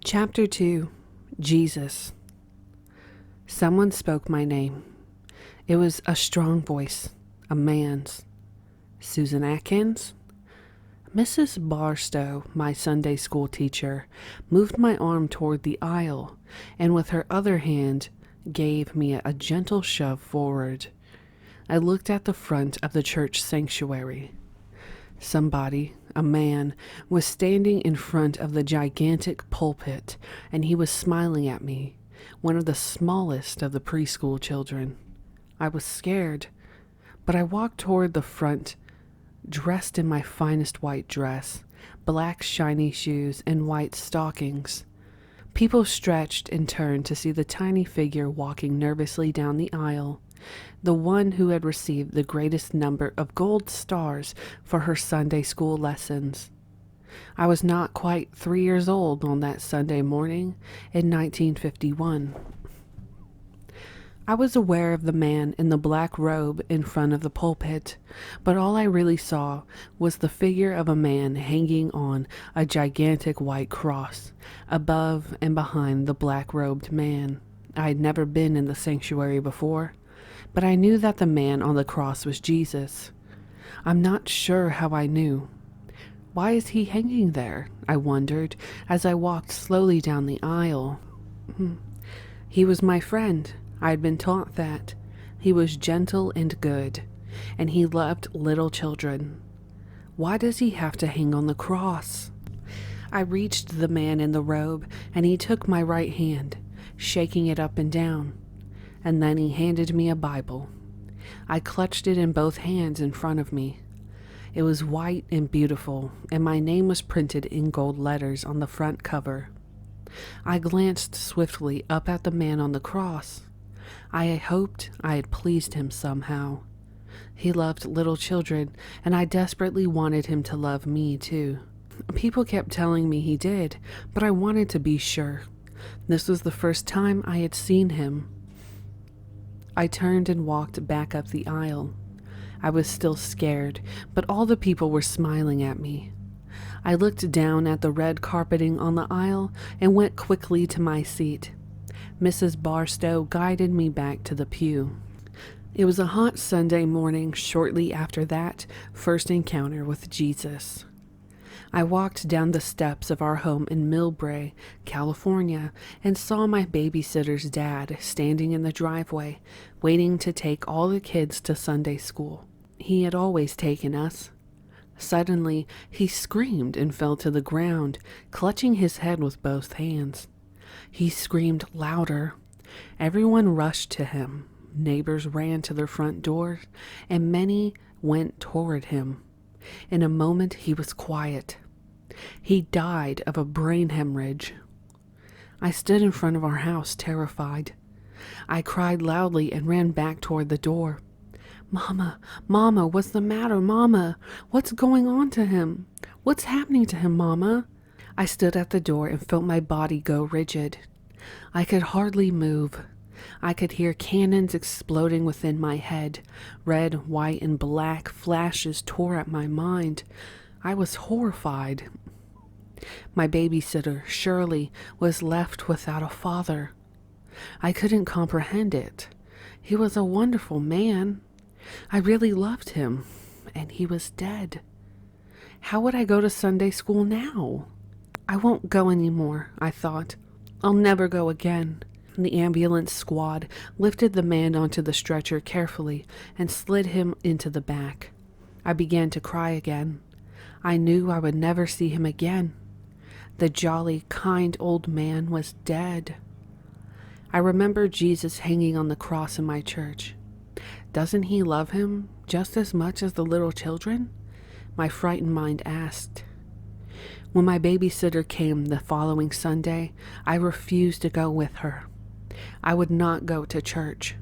Chapter 2. Jesus. Someone spoke my name. It was a strong voice, a man's. Susan Atkins? Mrs. Barstow, my Sunday school teacher, moved my arm toward the aisle, and with her other hand gave me a gentle shove forward. I looked at the front of the church sanctuary. Somebody, a man, was standing in front of the gigantic pulpit, and he was smiling at me, one of the smallest of the preschool children. I was scared, but I walked toward the front, dressed in my finest white dress, black shiny shoes, and white stockings. People stretched and turned to see the tiny figure walking nervously down the aisle, the one who had received the greatest number of gold stars for her Sunday school lessons. I was not quite 3 years old on that Sunday morning in 1951. I was aware of the man in the black robe in front of the pulpit, but all I really saw was the figure of a man hanging on a gigantic white cross, above and behind the black-robed man. I had never been in the sanctuary before, but I knew that the man on the cross was Jesus. I'm not sure how I knew. Why is he hanging there? I wondered as I walked slowly down the aisle. He was my friend. I had been taught that. He was gentle and good, and he loved little children. Why does he have to hang on the cross? I reached the man in the robe, and he took my right hand, shaking it up and down, and then he handed me a Bible. I clutched it in both hands in front of me. It was white and beautiful, and my name was printed in gold letters on the front cover. I glanced swiftly up at the man on the cross. I hoped I had pleased him somehow. He loved little children, and I desperately wanted him to love me too. People kept telling me he did, but I wanted to be sure. This was the first time I had seen him. I turned and walked back up the aisle. I was still scared, but all the people were smiling at me. I looked down at the red carpeting on the aisle and went quickly to my seat. Mrs. Barstow guided me back to the pew. It was a hot Sunday morning shortly after that first encounter with Jesus. I walked down the steps of our home in Millbrae, California, and saw my babysitter's dad standing in the driveway, waiting to take all the kids to Sunday school. He had always taken us. Suddenly, he screamed and fell to the ground, clutching his head with both hands. He screamed louder. Everyone rushed to him. Neighbors ran to their front doors, and many went toward him. In a moment, he was quiet. He died of a brain hemorrhage. I stood in front of our house, terrified. I cried loudly and ran back toward the door. "Mama, Mama, what's the matter, Mama? What's going on to him? What's happening to him, Mama?" I stood at the door and felt my body go rigid. I could hardly move. I could hear cannons exploding within my head. Red, white, and black flashes tore at my mind. I was horrified. My babysitter, Shirley, was left without a father. I couldn't comprehend it. He was a wonderful man. I really loved him, and he was dead. How would I go to Sunday school now? I won't go anymore, I thought. I'll never go again. The ambulance squad lifted the man onto the stretcher carefully and slid him into the back. I began to cry again. I knew I would never see him again. The jolly, kind old man was dead. I remember Jesus hanging on the cross in my church. Doesn't he love him just as much as the little children? My frightened mind asked. When my babysitter came the following Sunday, I refused to go with her. I would not go to church.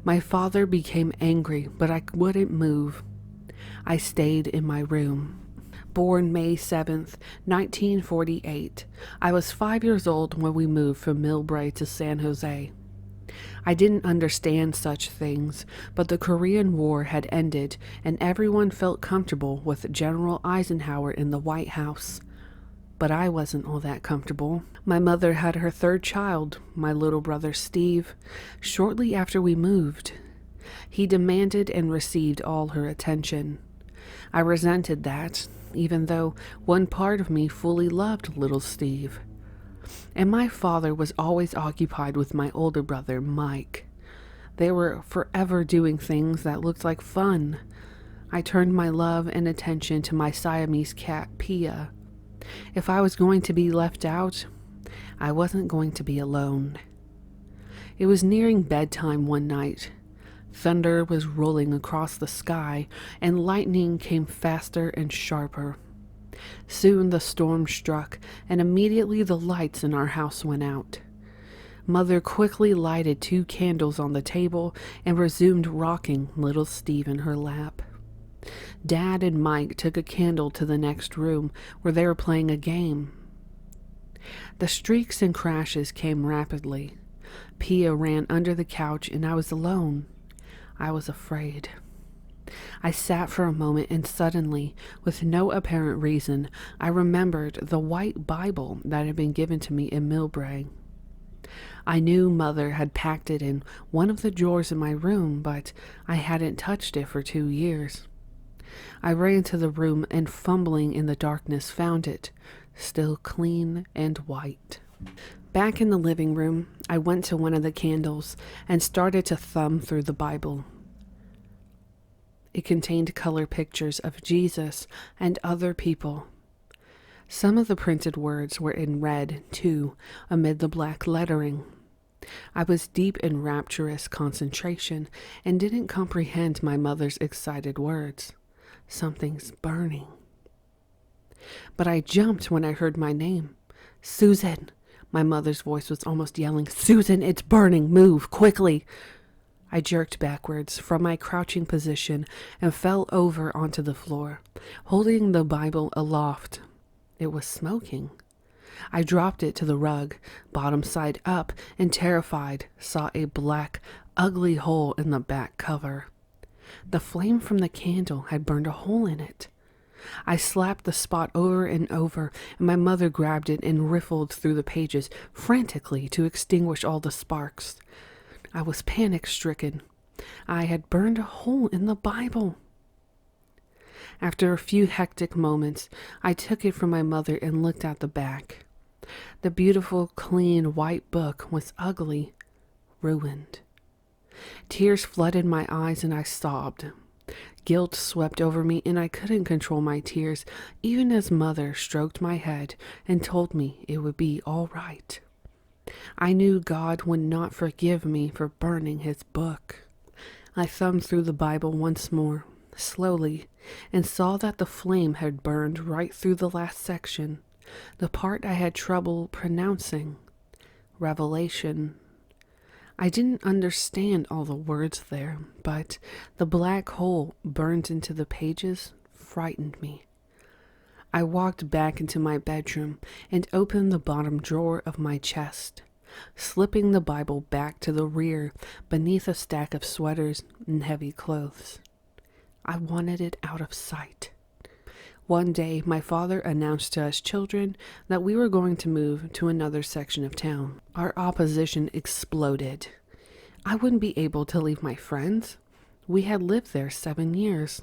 My father became angry, but I wouldn't move. I stayed in my room. Born May 7th, 1948, I was 5 years old when we moved from Millbrae to San Jose. I didn't understand such things, but the Korean War had ended and everyone felt comfortable with General Eisenhower in the White House. but I wasn't all that comfortable. My mother had her third child, my little brother Steve, shortly after we moved. He demanded and received all her attention. I resented that, even though one part of me fully loved little Steve. And my father was always occupied with my older brother, Mike. They were forever doing things that looked like fun. I turned my love and attention to my Siamese cat, Pia. If I was going to be left out, I wasn't going to be alone. It was nearing bedtime one night. Thunder was rolling across the sky, and lightning came faster and sharper. Soon the storm struck, and immediately the lights in our house went out. Mother quickly lighted 2 candles on the table and resumed rocking little Steve in her lap. Dad and Mike took a candle to the next room where they were playing a game. The streaks and crashes came rapidly. Pia ran under the couch and I was alone. I was afraid. I sat for a moment and suddenly, with no apparent reason, I remembered the white Bible that had been given to me in Millbrae. I knew Mother had packed it in one of the drawers in my room, but I hadn't touched it for 2 years. I ran to the room and, fumbling in the darkness, found it, still clean and white. Back in the living room, I went to one of the candles and started to thumb through the Bible. It contained color pictures of Jesus and other people. Some of the printed words were in red, too, amid the black lettering. I was deep in rapturous concentration and didn't comprehend my mother's excited words. Something's burning. But I jumped when I heard my name. Susan! My mother's voice was almost yelling. Susan, it's burning! Move, quickly! I jerked backwards from my crouching position and fell over onto the floor, holding the Bible aloft. It was smoking. I dropped it to the rug, bottom side up, and terrified, saw a black, ugly hole in the back cover. The flame from the candle had burned a hole in it. I slapped the spot over and over, and my mother grabbed it and riffled through the pages frantically to extinguish all the sparks. I was panic-stricken. I had burned a hole in the Bible. After a few hectic moments, I took it from my mother and looked at the back. The beautiful, clean, white book was ugly, ruined. Tears flooded my eyes and I sobbed. Guilt swept over me and I couldn't control my tears, even as Mother stroked my head and told me it would be all right. I knew God would not forgive me for burning his book. I thumbed through the Bible once more, slowly, and saw that the flame had burned right through the last section, the part I had trouble pronouncing. Revelation. I didn't understand all the words there, but the black hole burned into the pages frightened me. I walked back into my bedroom and opened the bottom drawer of my chest, slipping the Bible back to the rear beneath a stack of sweaters and heavy clothes. I wanted it out of sight. One day, my father announced to us children that we were going to move to another section of town. Our opposition exploded. I wouldn't be able to leave my friends. We had lived there 7 years.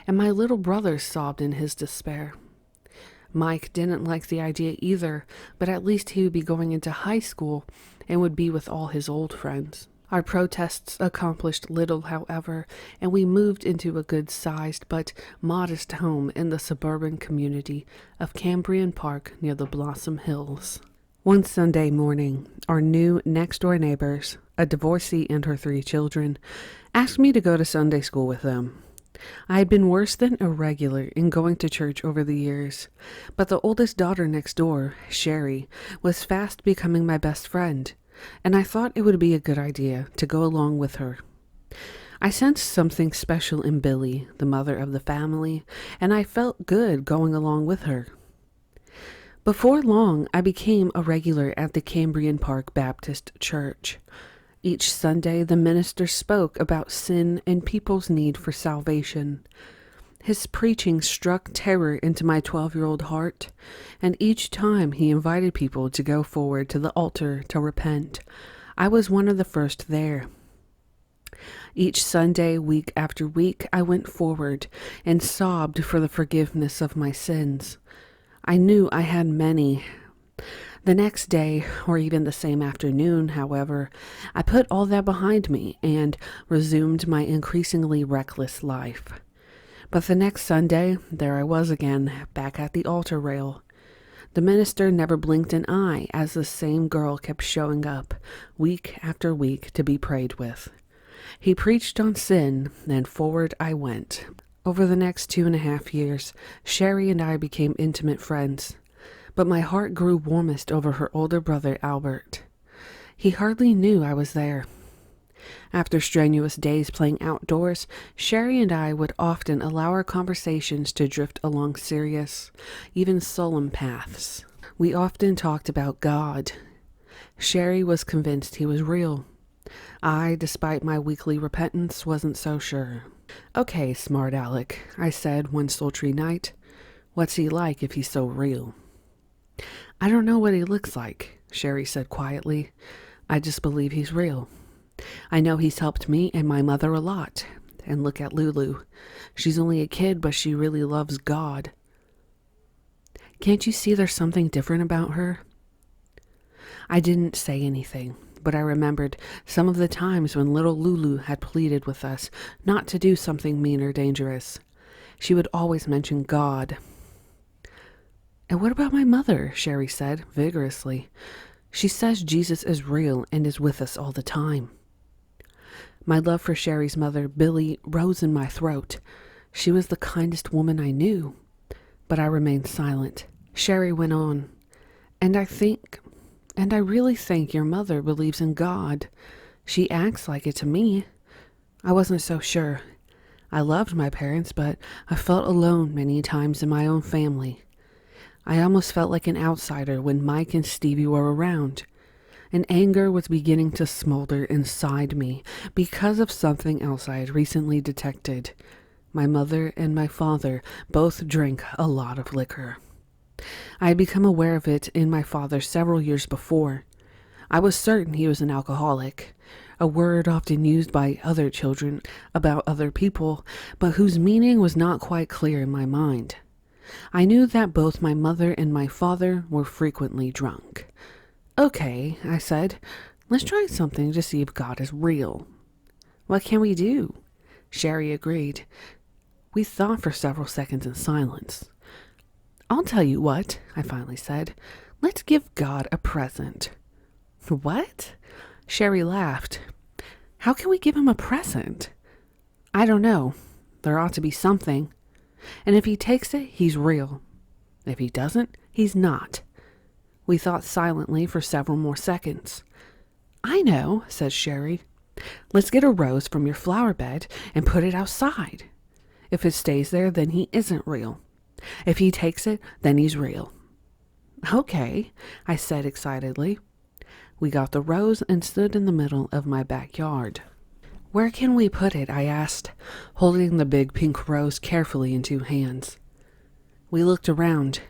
And my little brother sobbed in his despair. Mike didn't like the idea either, but at least he would be going into high school and would be with all his old friends. Our protests accomplished little, however, and we moved into a good-sized but modest home in the suburban community of Cambrian Park near the Blossom Hills. One Sunday morning, our new next-door neighbors, a divorcee and her 3 children, asked me to go to Sunday school with them. I had been worse than irregular in going to church over the years, but the oldest daughter next door, Sherry, was fast becoming my best friend, and I thought it would be a good idea to go along with her. I sensed something special in Billy, the mother of the family, and I felt good going along with her. Before long, I became a regular at the Cambrian Park Baptist Church. Each Sunday, the minister spoke about sin and people's need for salvation. His preaching struck terror into my 12-year-old heart, and each time he invited people to go forward to the altar to repent, I was one of the first there. Each Sunday, week after week, I went forward and sobbed for the forgiveness of my sins. I knew I had many. The next day, or even the same afternoon, however, I put all that behind me and resumed my increasingly reckless life. But the next Sunday, there I was again, back at the altar rail. The minister never blinked an eye as the same girl kept showing up, week after week, to be prayed with. He preached on sin, and forward I went. Over the next 2.5 years, Sherry and I became intimate friends, but my heart grew warmest over her older brother, Albert. He hardly knew I was there. After strenuous days playing outdoors, Sherry and I would often allow our conversations to drift along serious, even solemn paths. We often talked about God. Sherry was convinced he was real. I, despite my weekly repentance, wasn't so sure. "Okay, smart Alec," I said one sultry night. "What's he like if he's so real?" "I don't know what he looks like," Sherry said quietly. "I just believe he's real. I know he's helped me and my mother a lot. And look at Lulu. She's only a kid, but she really loves God. Can't you see there's something different about her?" I didn't say anything, but I remembered some of the times when little Lulu had pleaded with us not to do something mean or dangerous. She would always mention God. "And what about my mother?" Sherry said vigorously. "She says Jesus is real and is with us all the time." My love for Sherry's mother, Billy, rose in my throat. She was the kindest woman I knew, but I remained silent. Sherry went on, And I really think your mother believes in God. She acts like it to me. I wasn't so sure. I loved my parents, but I felt alone many times in my own family. I almost felt like an outsider when Mike and Stevie were around. And anger was beginning to smolder inside me because of something else I had recently detected. My mother and my father both drank a lot of liquor. I had become aware of it in my father several years before. I was certain he was an alcoholic, a word often used by other children about other people, but whose meaning was not quite clear in my mind. I knew that both my mother and my father were frequently drunk. "Okay," I said, "let's try something to see if God is real." "What can we do?" Sherry agreed. We thought for several seconds in silence. "I'll tell you what," I finally said. "Let's give God a present." "What?" Sherry laughed. "How can we give him a present?" "I don't know. There ought to be something. And if he takes it, he's real. If he doesn't, he's not." We thought silently for several more seconds. "I know," said Sherry. "Let's get a rose from your flower bed and put it outside. If it stays there, then he isn't real. If he takes it, then he's real." "Okay," I said excitedly. We got the rose and stood in the middle of my backyard. "Where can we put it?" I asked, holding the big pink rose carefully in 2 hands. We looked around.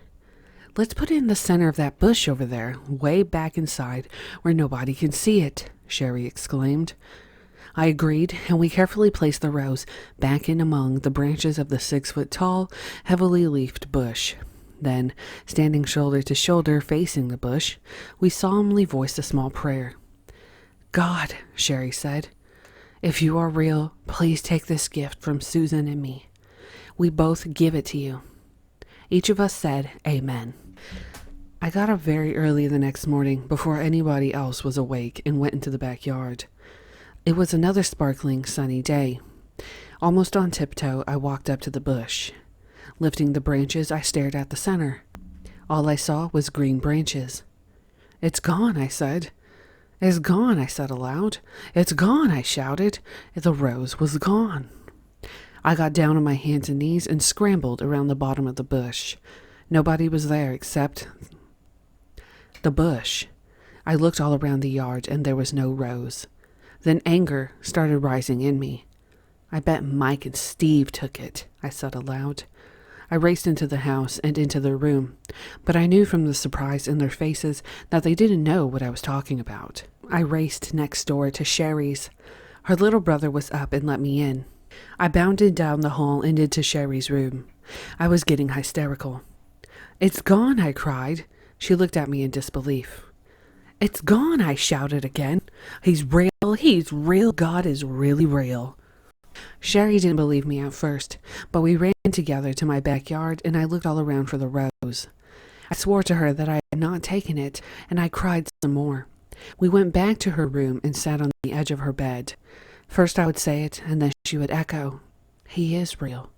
"Let's put it in the center of that bush over there, way back inside, where nobody can see it," Sherry exclaimed. I agreed, and we carefully placed the rose back in among the branches of the 6-foot-tall, heavily leafed bush. Then, standing shoulder to shoulder facing the bush, we solemnly voiced a small prayer. "God," Sherry said, "if you are real, please take this gift from Susan and me. We both give it to you." Each of us said, "Amen." I got up very early the next morning before anybody else was awake and went into the backyard. It was another sparkling, sunny day. Almost on tiptoe, I walked up to the bush. Lifting the branches, I stared at the center. All I saw was green branches. "It's gone," I said. "It's gone," I said aloud. "It's gone," I shouted. The rose was gone. I got down on my hands and knees and scrambled around the bottom of the bush. Nobody was there except the bush. I looked all around the yard and there was no rose. Then anger started rising in me. I bet Mike and Steve took it, I said aloud. I raced into the house and into their room, but I knew from the surprise in their faces that they didn't know what I was talking about. I raced next door to Sherry's. Her little brother was up and let me in. I bounded down the hall and into Sherry's room. I was getting hysterical. "It's gone," I cried. She looked at me in disbelief. "It's gone," I shouted again. He's real, God is really real." Sherry didn't believe me at first, but we ran together to my backyard and I looked all around for the rose. I swore to her that I had not taken it, and I cried some more. We went back to her room and sat on the edge of her bed. First I would say it, and then she would echo, "He is real.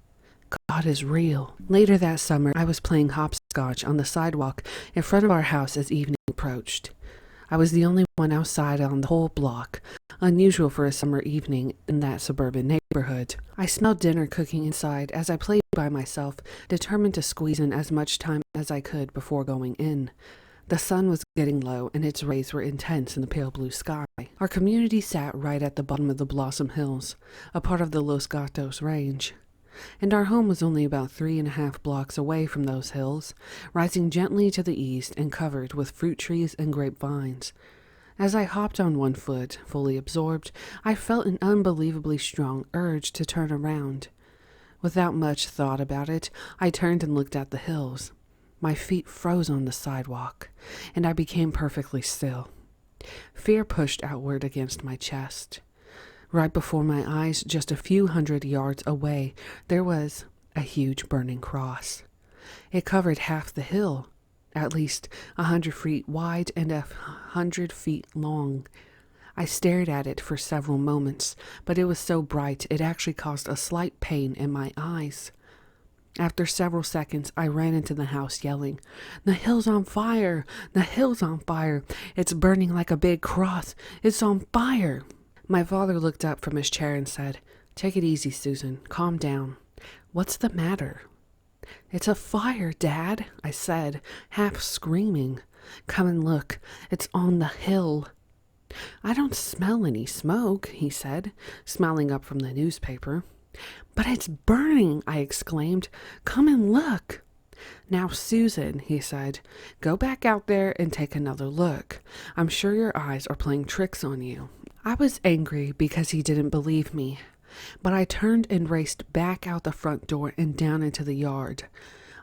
God is real." Later that summer, I was playing hopscotch on the sidewalk in front of our house as evening approached. I was the only one outside on the whole block, unusual for a summer evening in that suburban neighborhood. I smelled dinner cooking inside as I played by myself, determined to squeeze in as much time as I could before going in. The sun was getting low, and its rays were intense in the pale blue sky. Our community sat right at the bottom of the Blossom Hills, a part of the Los Gatos Range. And our home was only about 3.5 blocks away from those hills, rising gently to the east and covered with fruit trees and grapevines. As I hopped on one foot, fully absorbed, I felt an unbelievably strong urge to turn around. Without much thought about it, I turned and looked at the hills. My feet froze on the sidewalk, and I became perfectly still. Fear pushed outward against my chest. Right before my eyes, just a few hundred yards away, there was a huge burning cross. It covered half the hill, at least 100 feet wide and 100 feet long. I stared at it for several moments, but it was so bright it actually caused a slight pain in my eyes. After several seconds, I ran into the house yelling, "The hill's on fire! The hill's on fire! It's burning like a big cross! It's on fire!" My father looked up from his chair and said, "Take it easy, Susan. Calm down. What's the matter?" "It's a fire, Dad," I said, half screaming. "Come and look. It's on the hill." "I don't smell any smoke," he said, smiling up from the newspaper. "But it's burning," I exclaimed. "Come and look." "Now, Susan," he said, "go back out there and take another look. I'm sure your eyes are playing tricks on you." I was angry because he didn't believe me, but I turned and raced back out the front door and down into the yard.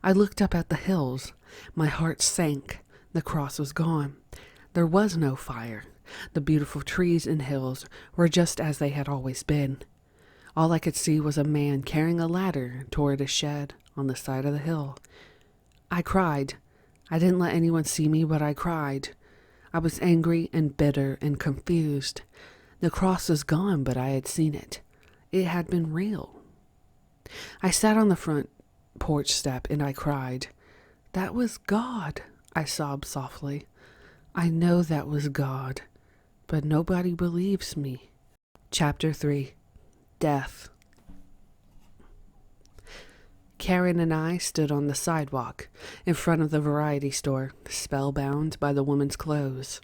I looked up at the hills. My heart sank. The cross was gone. There was no fire. The beautiful trees and hills were just as they had always been. All I could see was a man carrying a ladder toward a shed on the side of the hill. I cried. I didn't let anyone see me, but I cried. I was angry and bitter and confused. The cross was gone, but I had seen it. It had been real. I sat on the front porch step and I cried. "That was God," I sobbed softly. "I know that was God, but nobody believes me." Chapter 3. Death. Karen and I stood on the sidewalk in front of the variety store, spellbound by the woman's clothes.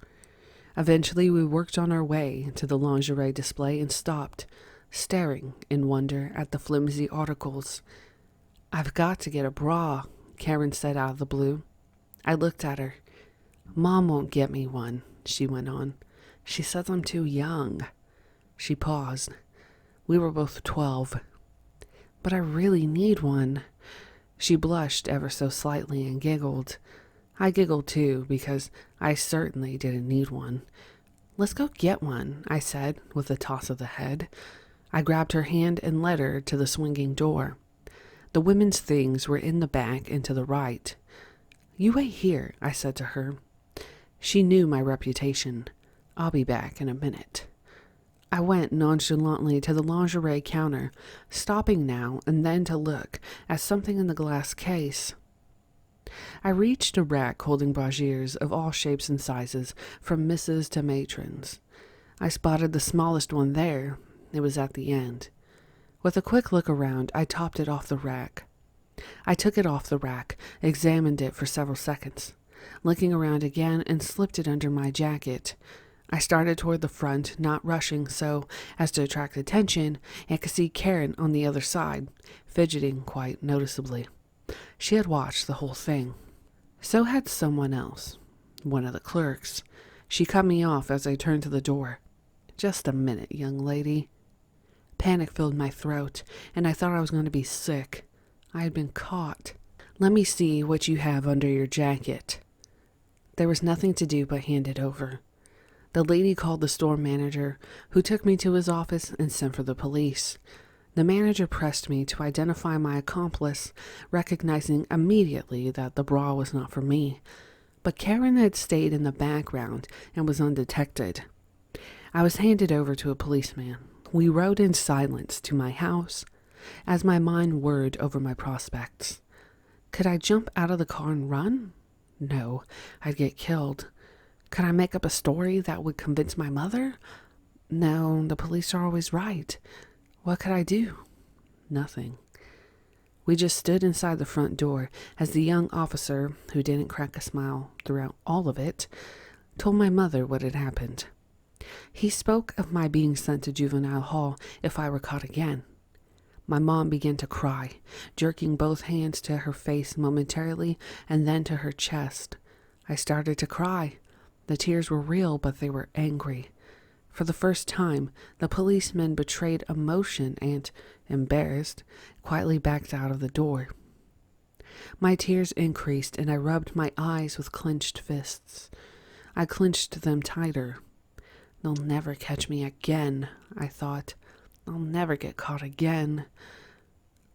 Eventually, we worked on our way to the lingerie display and stopped, staring in wonder at the flimsy articles. "I've got to get a bra," Karen said out of the blue. I looked at her. "Mom won't get me one," she went on. "She says I'm too young." She paused. We were both 12. "But I really need one." She blushed ever so slightly and giggled. I giggled too, because I certainly didn't need one. "Let's go get one," I said, with a toss of the head. I grabbed her hand and led her to the swinging door. The women's things were in the back and to the right. "You wait here," I said to her. She knew my reputation. "I'll be back in a minute." I went nonchalantly to the lingerie counter, stopping now and then to look at something in the glass case. I reached a rack holding brassières of all shapes and sizes, from misses to matrons. I spotted the smallest one there. It was at the end. With a quick look around, I topped it off the rack. I took it off the rack, examined it for several seconds, looking around again, and slipped it under my jacket. I started toward the front, not rushing so as to attract attention, and could see Karen on the other side, fidgeting quite noticeably. She had watched the whole thing. So had someone else, one of the clerks. She cut me off as I turned to the door. "Just a minute, young lady." Panic filled my throat, and I thought I was going to be sick. I had been caught. "Let me see what you have under your jacket." There was nothing to do but hand it over. The lady called the store manager, who took me to his office and sent for the police. The manager pressed me to identify my accomplice, recognizing immediately that the bra was not for me. But Karen had stayed in the background and was undetected. I was handed over to a policeman. We rode in silence to my house, as my mind whirred over my prospects. Could I jump out of the car and run? No, I'd get killed. Could I make up a story that would convince my mother? No, the police are always right. What could I do? Nothing. We just stood inside the front door as the young officer, who didn't crack a smile throughout all of it, told my mother what had happened. He spoke of my being sent to juvenile hall if I were caught again. My mom began to cry, jerking both hands to her face momentarily and then to her chest. I started to cry. The tears were real, but they were angry. For the first time, the policeman betrayed emotion and, embarrassed, quietly backed out of the door. My tears increased, and I rubbed my eyes with clenched fists. I clenched them tighter. "They'll never catch me again," I thought. "I'll never get caught again."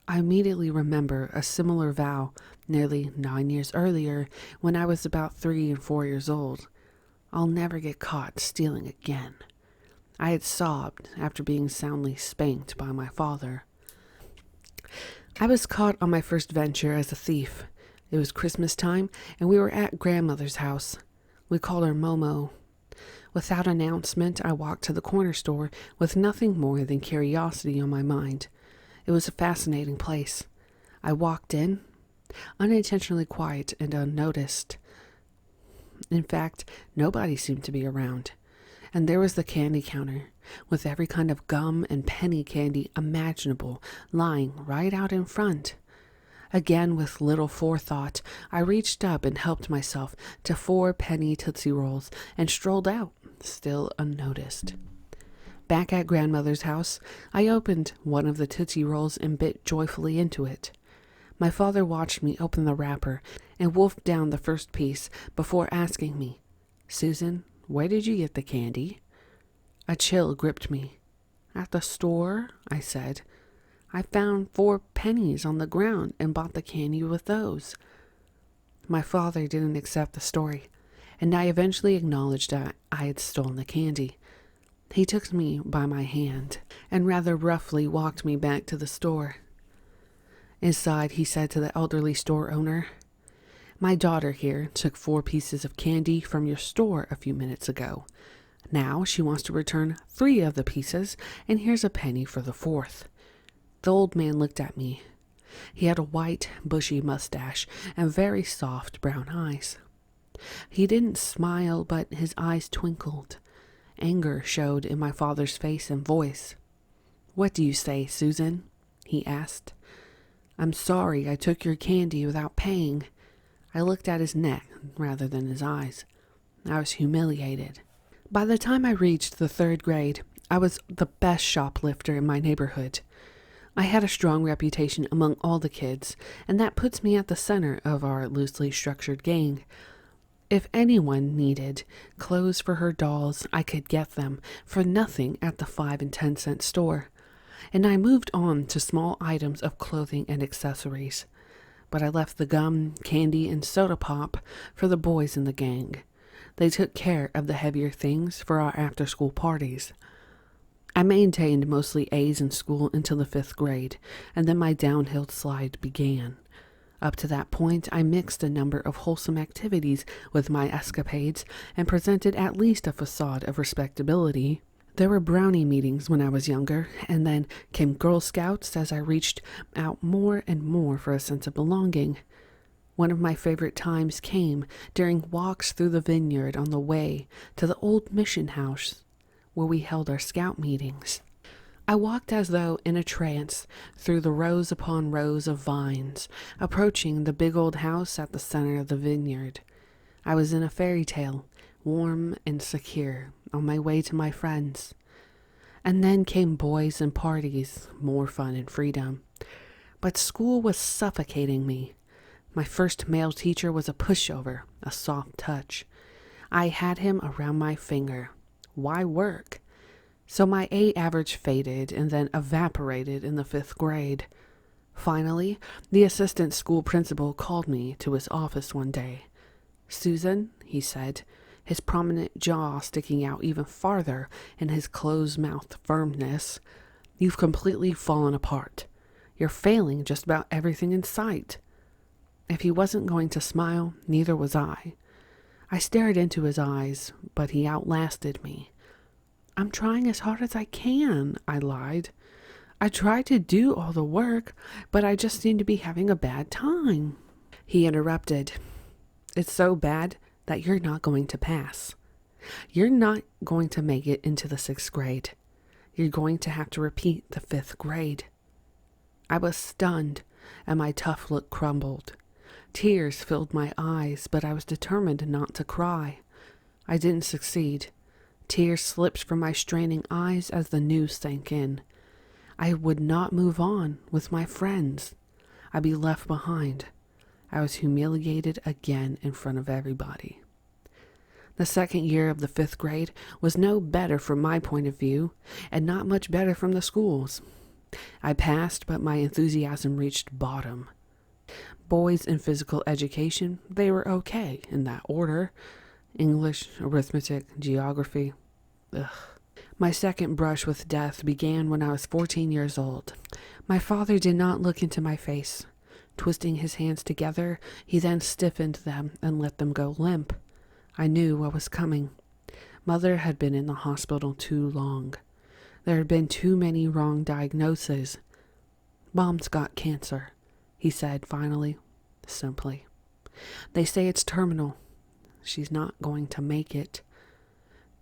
I immediately remember a similar vow nearly 9 years earlier when I was about 3 and 4 years old. I'll never get caught stealing again. I had sobbed after being soundly spanked by my father. I was caught on my first venture as a thief. It was Christmas time, and we were at grandmother's house. We called her Momo. Without announcement, I walked to the corner store with nothing more than curiosity on my mind. It was a fascinating place. I walked in, unintentionally quiet and unnoticed. In fact, nobody seemed to be around. And there was the candy counter, with every kind of gum and penny candy imaginable lying right out in front. Again, with little forethought, I reached up and helped myself to 4 penny Tootsie Rolls and strolled out, still unnoticed. Back at grandmother's house, I opened one of the Tootsie Rolls and bit joyfully into it. My father watched me open the wrapper and wolfed down the first piece before asking me, "Susan, where did you get the candy?" A chill gripped me. "At the store," I said. "I found 4 pennies on the ground and bought the candy with those." My father didn't accept the story, and I eventually acknowledged that I had stolen the candy. He took me by my hand and rather roughly walked me back to the store. Inside, he said to the elderly store owner, "My daughter here took 4 pieces of candy from your store a few minutes ago. Now she wants to return 3 of the pieces, and here's a penny for the 4th. The old man looked at me. He had a white, bushy mustache and very soft brown eyes. He didn't smile, but his eyes twinkled. Anger showed in my father's face and voice. "What do you say, Susan?" he asked. "I'm sorry I took your candy without paying." I looked at his neck rather than his eyes. I was humiliated. By the time I reached the 3rd grade, I was the best shoplifter in my neighborhood. I had a strong reputation among all the kids, and that puts me at the center of our loosely structured gang. If anyone needed clothes for her dolls, I could get them for nothing at the 5 and 10 cent store. And I moved on to small items of clothing and accessories. But I left the gum, candy, and soda pop for the boys in the gang. They took care of the heavier things for our after-school parties. I maintained mostly A's in school until the 5th grade, and then my downhill slide began. Up to that point, I mixed a number of wholesome activities with my escapades and presented at least a facade of respectability. There were brownie meetings when I was younger, and then came Girl Scouts as I reached out more and more for a sense of belonging. One of my favorite times came during walks through the vineyard on the way to the old mission house where we held our scout meetings. I walked as though in a trance through the rows upon rows of vines, approaching the big old house at the center of the vineyard. I was in a fairy tale, warm and secure, on my way to my friends. And then came boys and parties, more fun and freedom. But school was suffocating me. My first male teacher was a pushover, a soft touch. I had him around my finger. Why work? So my A average faded and then evaporated in the 5th grade. Finally, the assistant school principal called me to his office one day. "Susan," he said, his prominent jaw sticking out even farther in his closed-mouthed firmness, "you've completely fallen apart. You're failing just about everything in sight." If he wasn't going to smile, neither was I. I stared into his eyes, but he outlasted me. "I'm trying as hard as I can," I lied. "I try to do all the work, but I just seem to be having a bad time." He interrupted. "It's so bad that you're not going to pass. You're not going to make it into the 6th grade. You're going to have to repeat the 5th grade." I was stunned, and my tough look crumbled. Tears filled my eyes, but I was determined not to cry. I didn't succeed. Tears slipped from my straining eyes as the news sank in. I would not move on with my friends. I'd be left behind. I was humiliated again in front of everybody. The 2nd year of the 5th grade was no better from my point of view, and not much better from the school's. I passed, but my enthusiasm reached bottom. Boys in physical education, they were okay in that order. English, arithmetic, geography. Ugh. My second brush with death began when I was 14 years old. My father did not look into my face. Twisting his hands together, he then stiffened them and let them go limp. I knew what was coming. Mother had been in the hospital too long. There had been too many wrong diagnoses. "Mom's got cancer," he said finally, simply. "They say it's terminal. She's not going to make it."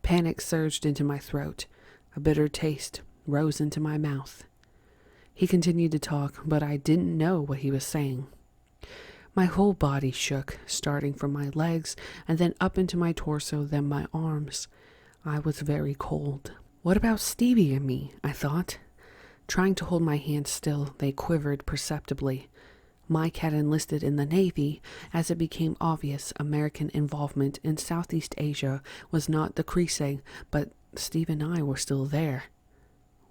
Panic surged into my throat. A bitter taste rose into my mouth. He continued to talk, but I didn't know what he was saying. My whole body shook, starting from my legs and then up into my torso, then my arms. I was very cold. What about Stevie and me? I thought. Trying to hold my hands still, they quivered perceptibly. Mike had enlisted in the Navy, as it became obvious American involvement in Southeast Asia was not decreasing, but Steve and I were still there.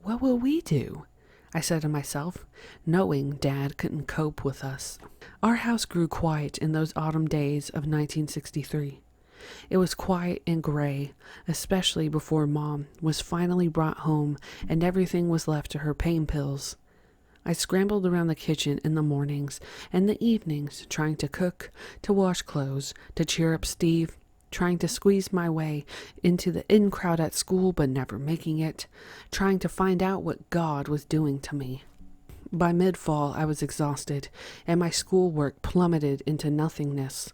What will we do? I said to myself, knowing Dad couldn't cope with us. Our house grew quiet in those autumn days of 1963. It was quiet and gray, especially before Mom was finally brought home and everything was left to her pain pills. I scrambled around the kitchen in the mornings and the evenings, trying to cook, to wash clothes, to cheer up Steve, trying to squeeze my way into the in crowd at school but never making it, trying to find out what God was doing to me. By mid-fall, I was exhausted, and my schoolwork plummeted into nothingness.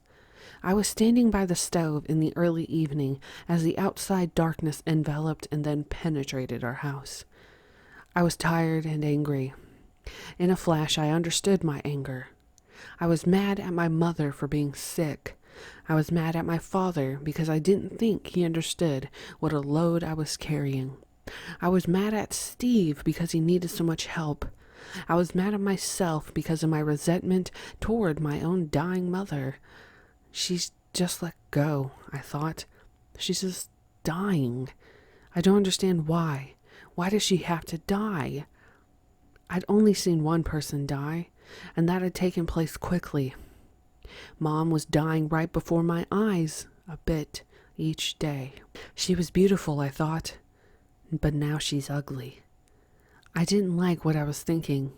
I was standing by the stove in the early evening as the outside darkness enveloped and then penetrated our house. I was tired and angry. In a flash, I understood my anger. I was mad at my mother for being sick. I was mad at my father because I didn't think he understood what a load I was carrying. I was mad at Steve because he needed so much help. I was mad at myself because of my resentment toward my own dying mother. She's just let go, I thought. She's just dying. I don't understand why. Why does she have to die? I'd only seen one person die, and that had taken place quickly. Mom was dying right before my eyes, a bit each day. She was beautiful, I thought, but now she's ugly. I didn't like what I was thinking.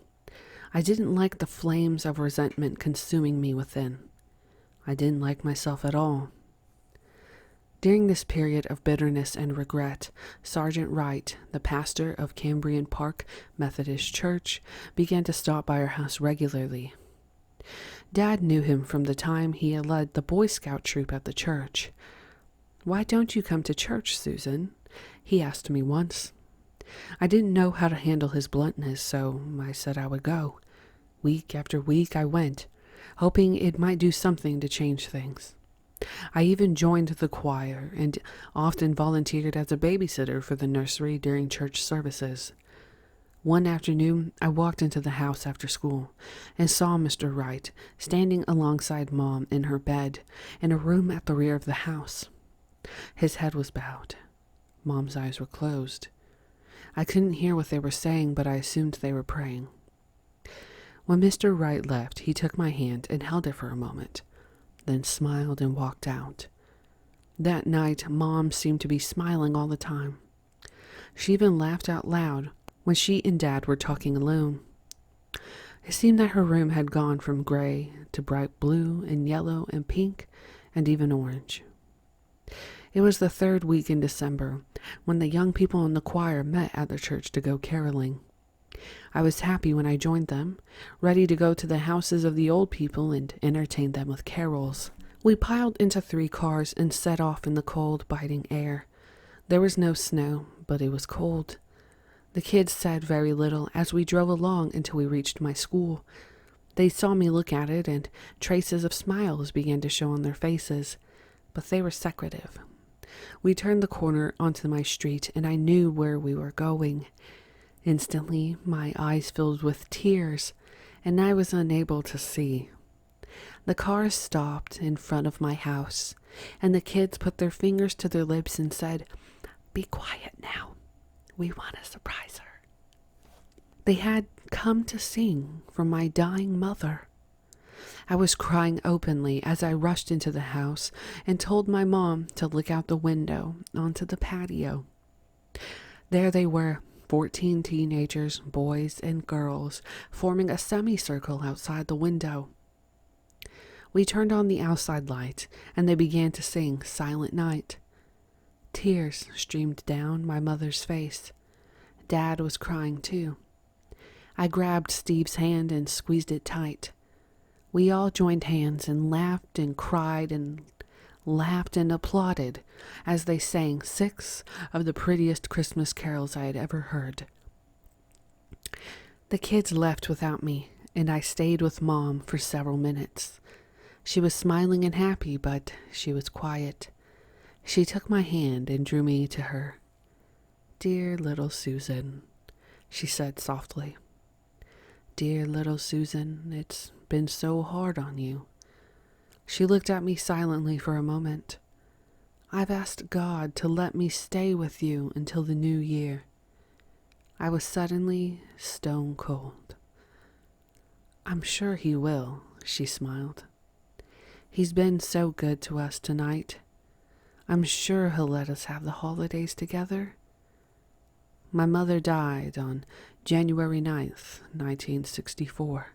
I didn't like the flames of resentment consuming me within. I didn't like myself at all. During this period of bitterness and regret, Sergeant Wright, the pastor of Cambrian Park Methodist Church, began to stop by our house regularly. Dad knew him from the time he had led the Boy Scout troop at the church. "Why don't you come to church, Susan?" he asked me once. I didn't know how to handle his bluntness, so I said I would go. Week after week I went, hoping it might do something to change things. I even joined the choir and often volunteered as a babysitter for the nursery during church services. One afternoon, I walked into the house after school and saw Mr. Wright standing alongside Mom in her bed in a room at the rear of the house. His head was bowed. Mom's eyes were closed. I couldn't hear what they were saying, but I assumed they were praying. When Mr. Wright left, he took my hand and held it for a moment, then smiled and walked out. That night, Mom seemed to be smiling all the time. She even laughed out loud when she and Dad were talking alone. It seemed that her room had gone from gray to bright blue and yellow and pink and even orange. It was the third week in December when the young people in the choir met at the church to go caroling. I was happy when I joined them, ready to go to the houses of the old people and entertain them with carols. We piled into 3 cars and set off in the cold, biting air. There was no snow, but it was cold. The kids said very little as we drove along until we reached my school. They saw me look at it, and traces of smiles began to show on their faces, but they were secretive. We turned the corner onto my street, and I knew where we were going. Instantly, my eyes filled with tears, and I was unable to see. The car stopped in front of my house, and the kids put their fingers to their lips and said, "Be quiet now. We want to surprise her." They had come to sing for my dying mother. I was crying openly as I rushed into the house and told my mom to look out the window onto the patio. There they were, 14 teenagers, boys and girls, forming a semicircle outside the window. We turned on the outside light, and they began to sing Silent Night. Tears streamed down my mother's face. Dad was crying too. I grabbed Steve's hand and squeezed it tight. We all joined hands and laughed and cried and laughed and applauded as they sang 6 of the prettiest Christmas carols I had ever heard. The kids left without me, and I stayed with Mom for several minutes. She was smiling and happy, but she was quiet. She took my hand and drew me to her. "Dear little Susan," she said softly. "Dear little Susan, it's been so hard on you." She looked at me silently for a moment. "I've asked God to let me stay with you until the new year." I was suddenly stone cold. "I'm sure he will," she smiled. "He's been so good to us tonight. I'm sure he'll let us have the holidays together." My mother died on January 9th, 1964.